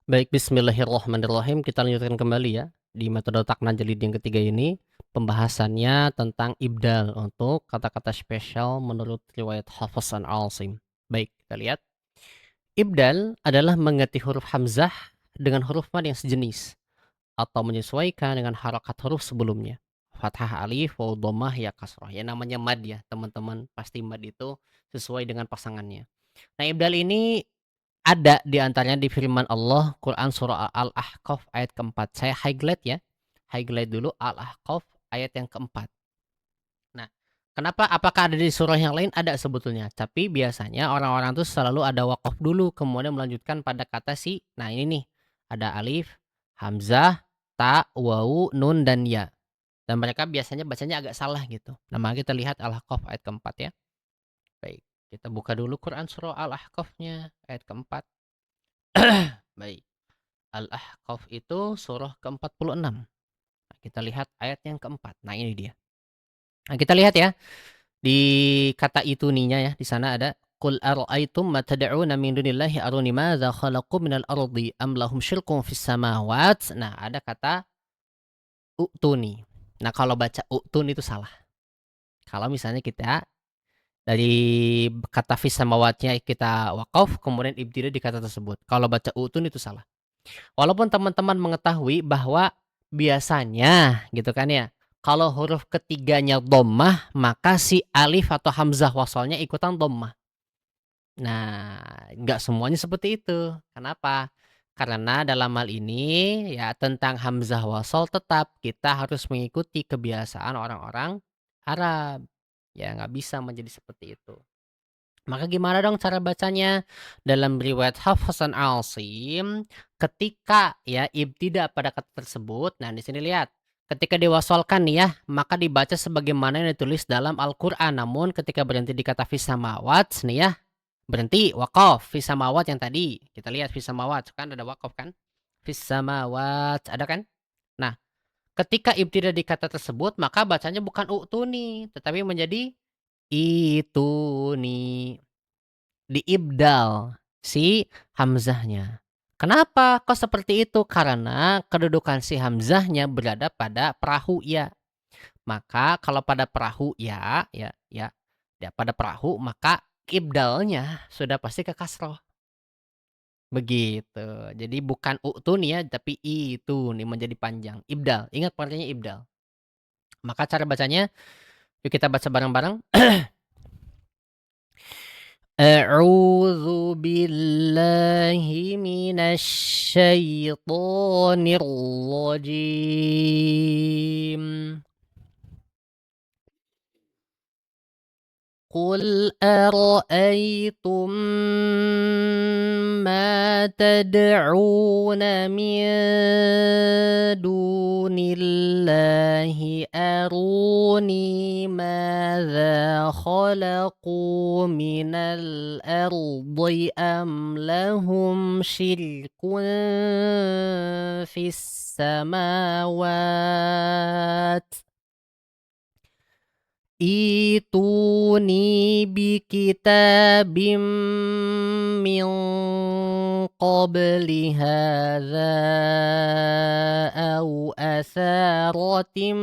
Baik, bismillahirrahmanirrahim. Kita lanjutkan kembali ya, di metode Takna Jalid yang ketiga ini, pembahasannya tentang ibdal untuk kata-kata spesial menurut riwayat Hafs an Asim. Baik, kita lihat. Ibdal adalah mengganti huruf hamzah dengan huruf mad yang sejenis, atau menyesuaikan dengan harakat huruf sebelumnya. Fathah alif, waw dhammah, ya kasrah. Ya namanya mad ya, teman-teman. Pasti mad itu sesuai dengan pasangannya. Nah, ibdal ini ada di antaranya di firman Allah, Quran surah Al-Ahqaf ayat keempat. Saya highlight ya. Highlight dulu Al-Ahqaf ayat yang keempat. Nah, kenapa? Apakah ada di surah yang lain? Ada sebetulnya. Tapi biasanya orang-orang tuh selalu ada wakaf dulu, kemudian melanjutkan pada kata si. Nah, ini nih. Ada alif, hamzah, ta, wawu, nun, dan ya. Dan mereka biasanya bacanya agak salah gitu. Nah, mari kita lihat Al-Ahqaf ayat keempat ya. Baik. Kita buka dulu Quran surah Al-Ahqafnya ayat keempat. Baik. Al-Ahqaf itu surah ke-46. Nah, kita lihat ayat yang keempat. Nah, ini dia. Nah, kita lihat ya. Di kata itu ininya ya, di sana ada Qul ara'aytum ma tad'una min dunillahi aruni madza khalaqu minal ardi am lahum syirkun fis samawat. Nah, ada kata u'tuni. Nah, kalau baca u'tun itu salah. Kalau misalnya kita dari kata fis samawatnya kita waqaf, kemudian ibtida di kata tersebut. Kalau baca u'tun itu salah. Walaupun teman-teman mengetahui bahwa biasanya gitu kan ya, kalau huruf ketiganya dhammah, maka si alif atau hamzah wasalnya ikutan dhammah. Nah, nggak semuanya seperti itu. Kenapa? Karena dalam hal ini ya tentang hamzah wasal tetap kita harus mengikuti kebiasaan orang-orang Arab. Ya nggak bisa menjadi seperti itu. Maka gimana dong cara bacanya? Dalam riwayat Hafs an Asim, ketika ya ibtida pada kata tersebut, nah di sini lihat, ketika diwasolkan nih ya, maka dibaca sebagaimana yang ditulis dalam Al-Qur'an. Namun ketika berhenti di kata fis samawat nih ya, berhenti waqaf fis samawat yang tadi. Kita lihat fis samawat kan ada waqaf kan? Fis samawat ada kan? Nah, ketika ibtida di kata tersebut, maka bacanya bukan u'tuni, tetapi menjadi ituni. Diibdal si hamzahnya. Kenapa kok seperti itu? Karena kedudukan si hamzahnya berada pada perahu ya. Maka kalau pada perahu ya pada perahu maka ibdalnya sudah pasti ke kasroh. Begitu. Jadi bukan u'tun ya, tapi itu nih menjadi panjang. Ibdal. Ingat artinya ibdal. Maka cara bacanya, yuk kita baca bareng-bareng. أعوذ بالله من الشيطان الرجيم قل أرأيتم ما تدعون من دون الله أروني ماذا خلقوا من الأرض أم لهم شرك في السماوات Ituni bikitabim min qabli hadza aw asaratim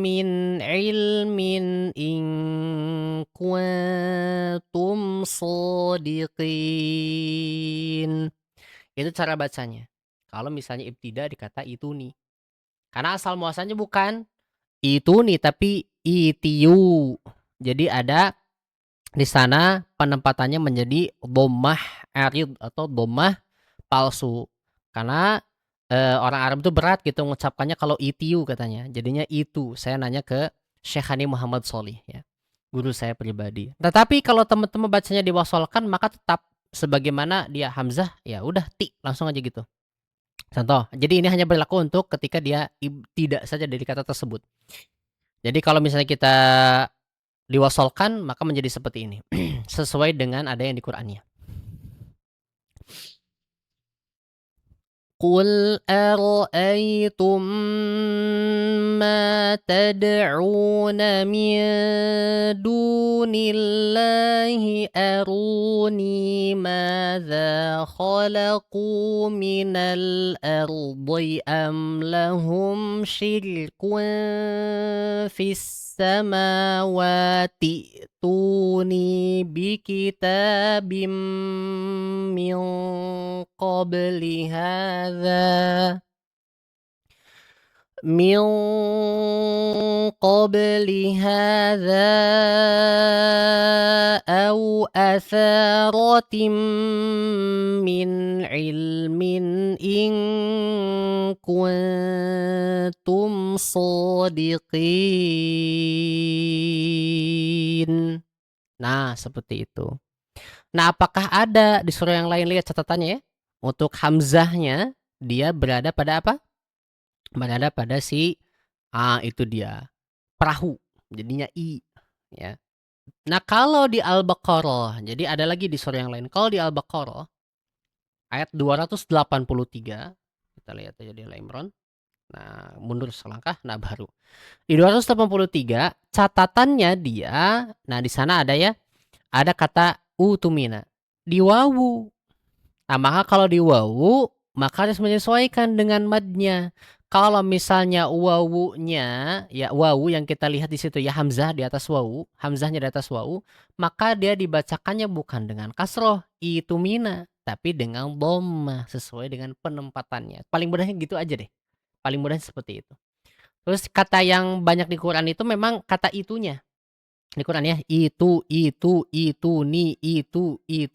min ilmin in kuntum shadiqin. Itu cara bacanya. Kalau misalnya ibtida dikata ituni. Karena asal muasalnya bukan itu nih, tapi itiu. Jadi ada di sana penempatannya menjadi dhammah arid atau dhammah palsu. Karena orang Arab itu berat gitu mengucapkannya kalau itiu katanya. Jadinya itu. Saya nanya ke Syekhani Muhammad Sholih ya. Guru saya pribadi. Tetapi kalau teman-teman bacanya diwasolkan maka tetap sebagaimana dia hamzah ya udah ti langsung aja gitu. Contoh. Jadi ini hanya berlaku untuk ketika dia tidak saja dari kata tersebut. Jadi kalau misalnya kita diwasolkan maka menjadi seperti ini. Sesuai dengan ada yang di Qur'annya. قل أرأيتم ما تدعون من دون الله أروني ماذا خلقوا من الأرض أم لهم شرك في السماوات ائتوني بكتاب من قبل هذا من قبل هذا أو أثارة من علم إن كنتم صادقين. Nah, seperti itu. Nah, apakah ada di surah yang lain, lihat catatannya ya. Untuk hamzahnya dia berada pada apa? Berada pada itu dia, perahu, jadinya i, ya. Nah, kalau di Al-Baqarah, jadi ada lagi di surah yang lain. Kalau di Al-Baqarah ayat 283, kita lihat aja di Al-Imran. Nah, mundur selangkah, nah baru. Di 283 catatannya dia, nah di sana ada ya, ada kata utumina di wawu. Nah, maka kalau di wawu, maka harus menyesuaikan dengan madnya. Kalau misalnya wawunya, ya wawu yang kita lihat di situ ya, hamzah di atas wawu, hamzahnya di atas wawu, maka dia dibacakannya bukan dengan kasroh, itu mina, tapi dengan dhammah sesuai dengan penempatannya. Paling mudahnya gitu aja deh. Paling mudahnya seperti itu. Terus kata yang banyak di Quran itu memang kata itunya. Di Quran ya, itu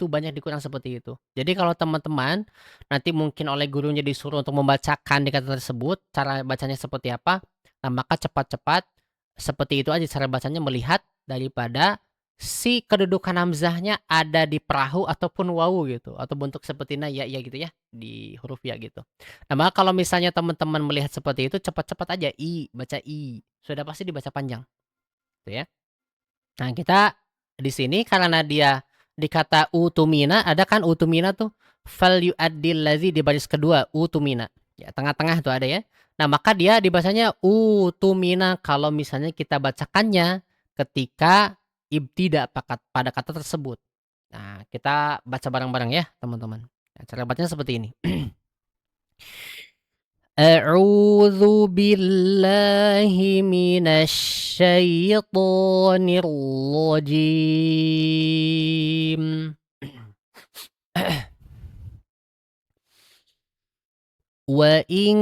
banyak di Quran seperti itu. Jadi kalau teman-teman nanti mungkin oleh gurunya disuruh untuk membacakan di kata tersebut, cara bacanya seperti apa, nah maka cepat-cepat seperti itu aja cara bacanya, melihat daripada si kedudukan hamzahnya ada di perahu ataupun wawu gitu, atau bentuk seperti ya gitu ya, di huruf ya gitu. Nah, maka kalau misalnya teman-teman melihat seperti itu, cepat-cepat aja baca sudah pasti dibaca panjang, gitu ya. Nah, kita di sini karena dia di kata utumina, ada kan utumina tuh fal yu'addil ladzi di baris kedua utumina. Ya, tengah-tengah tuh ada ya. Nah, maka dia dibacanya utumina kalau misalnya kita bacakannya ketika ibtida pada kata tersebut. Nah, kita baca bareng-bareng ya, teman-teman. Nah, cara bacanya seperti ini. أعوذ بالله من الشيطان الرجيم وإن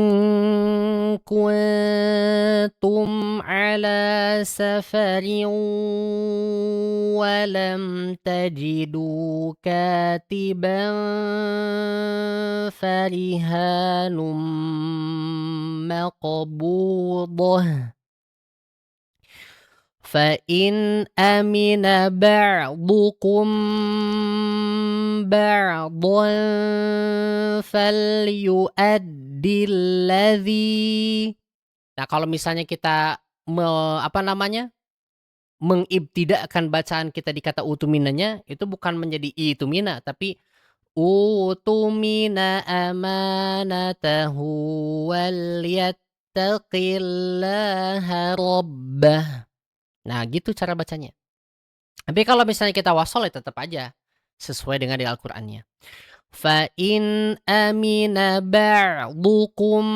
كنتم على سفر ولم تجدوا كاتبا فرهان مقبوضة فإن أمن بعضكم بعضا فليؤدي الذي. Nah, kalau misalnya kita mengibtida'kan bacaan kita di kata utuminanya, itu bukan menjadi itumina, tapi utumina amanatahu wal yattaqillaha rabbah. Nah, gitu cara bacanya. Tapi kalau misalnya kita wasol ya tetap aja sesuai dengan di Al-Qur'annya. Fa in amina ba'dukum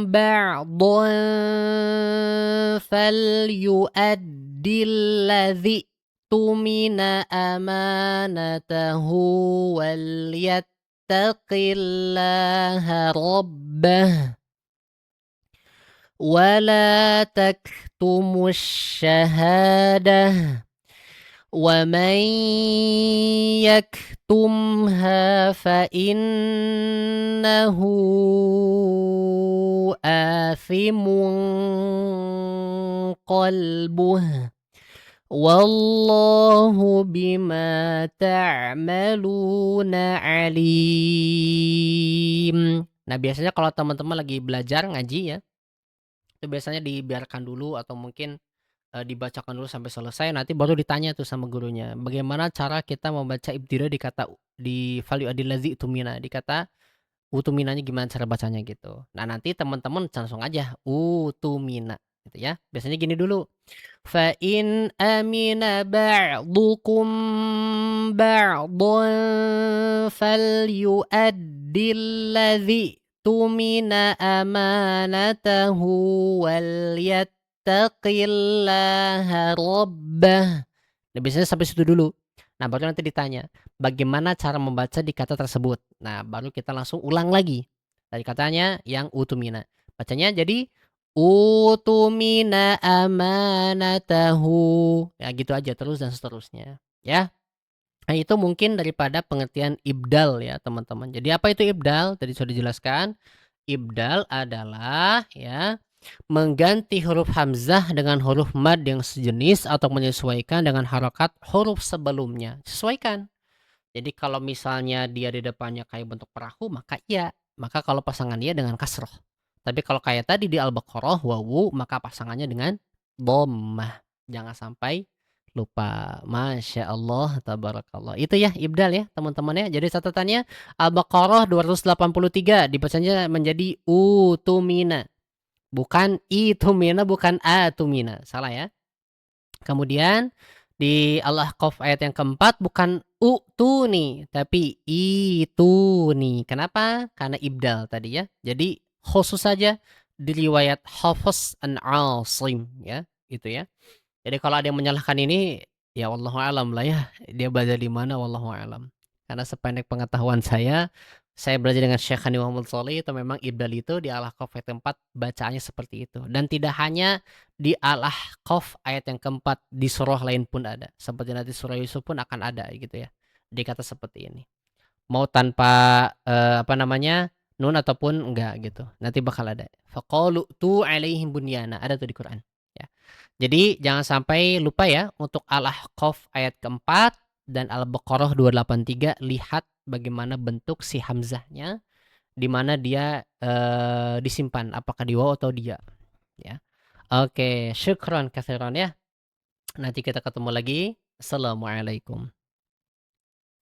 ba'dan falyu'addil ladzi tumina amanatahu wal yattaqillaha rabbah ولا تكتموا الشهادة ومن يكتمها فإنه آثم قلبه والله بما تعملون عليم. Nah, biasanya kalau teman-teman lagi belajar ngaji ya, itu biasanya dibiarkan dulu atau mungkin dibacakan dulu sampai selesai, nanti baru ditanya tuh sama gurunya, bagaimana cara kita membaca ibtida di kata di value adilazi tumina, di kata Utuminanya gimana cara bacanya gitu. Nah, nanti teman-teman langsung aja utumina gitu ya. Biasanya gini dulu, fa in amina ba'dukum ba'dhan falyu'addil ladzi tumina amanatahu wal yattaqillaha rabbah. Nah, biasanya sampai situ dulu. Nah, baru nanti ditanya, bagaimana cara membaca di kata tersebut. Nah, baru kita langsung ulang lagi dari katanya yang utumina. Bacanya jadi utumina amanatahu. Ya gitu aja terus dan seterusnya, ya. Nah, itu mungkin daripada pengertian ibdal ya, teman-teman. Jadi apa itu ibdal? Tadi sudah dijelaskan. Ibdal adalah ya mengganti huruf hamzah dengan huruf mad yang sejenis atau menyesuaikan dengan harokat huruf sebelumnya. Sesuaikan. Jadi kalau misalnya dia di depannya kayak bentuk perahu, maka iya. Maka kalau pasangan dia dengan kasroh. Tapi kalau kayak tadi di Al-Baqarah, wawu, maka pasangannya dengan dhammah. Jangan sampai lupa. Masya Allah, tabarakallah. Itu ya, ibdal ya, teman-teman ya. Jadi catatannya, Al-Baqarah 283, dibacanya menjadi utumina. Bukan itumina, bukan atumina. Salah ya. Kemudian di Al-Ahqaf ayat yang keempat bukan utuni tapi ituni. Kenapa? Karena ibdal tadi ya. Jadi khusus saja di riwayat Hafiz an Asim ya, itu ya. Jadi kalau ada yang menyalahkan ini ya wallahu alam lah ya. Dia baca di mana wallahu alam. Karena sependek pengetahuan saya belajar dengan Syekh Hani Muhammad Shalih itu memang ibdal itu di Al-Ahqaf ayat 4 bacaannya seperti itu. Dan tidak hanya di Al-Ahqaf ayat yang keempat, di surah lain pun ada. Seperti nanti surah Yusuf pun akan ada gitu ya. Dikata seperti ini. Mau tanpa apa namanya? Nun ataupun enggak gitu. Nanti bakal ada. Faqalu tu alaihim bunyana. Ada tuh di Quran. Ya. Jadi jangan sampai lupa ya untuk Al-Ahqaf ayat keempat dan Al-Baqarah 283 lihat bagaimana bentuk si hamzahnya di mana dia disimpan apakah di waw atau dia ya. Oke, syukron katsiran ya. Nanti kita ketemu lagi. Assalamualaikum.